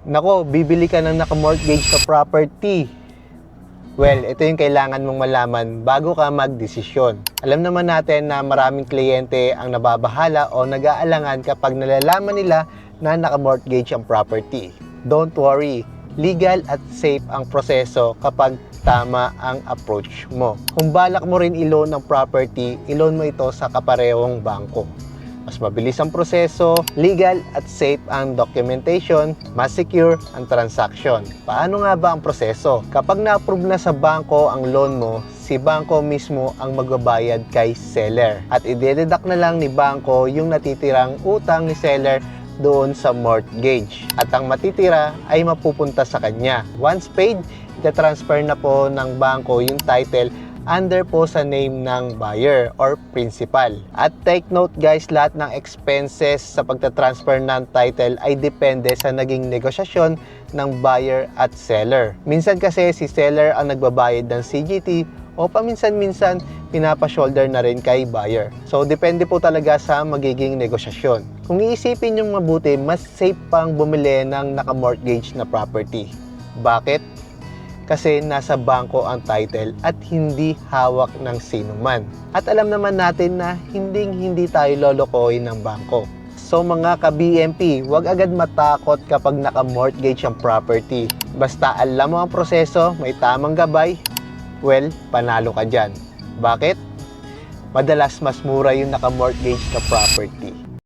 Nako, bibili ka ng naka-mortgage na property. Well, ito yung kailangan mong malaman bago ka magdesisyon. Alam naman natin na maraming kliyente ang nababahala o nag-aalangan kapag nalalaman nila na naka-mortgage ang property. Don't worry, legal at safe ang proseso kapag tama ang approach mo. Kung balak mo rin i-loan ang property, i-loan mo ito sa kaparehong bangko. Mas mabilis ang proseso, legal at safe ang documentation, mas secure ang transaction. Paano nga ba ang proseso? Kapag na-approve na sa bangko ang loan mo, si bangko mismo ang magbabayad kay seller. At i-deduct na lang ni bangko yung natitirang utang ni seller doon sa mortgage. At ang matitira ay mapupunta sa kanya. Once paid, ita-transfer na po ng bangko yung title under po sa name ng buyer or principal. At take note guys, lahat ng expenses sa pagta-transfer ng title ay depende sa naging negosyasyon ng buyer at seller. Minsan kasi si seller ang nagbabayad ng CGT o paminsan-minsan pinapa-shoulder na rin kay buyer. So depende po talaga sa magiging negosyasyon. Kung iisipin nyo mabuti, mas safe pang bumili ng naka-mortgage na property. Bakit? Kasi nasa bangko ang title at hindi hawak ng sinuman. At alam naman natin na hindi tayo lolokohin ng bangko. So mga ka-BMP, huwag agad matakot kapag naka-mortgage ang property. Basta alam mo ang proseso, may tamang gabay, well, panalo ka dyan. Bakit? Madalas mas mura yung naka-mortgage na property.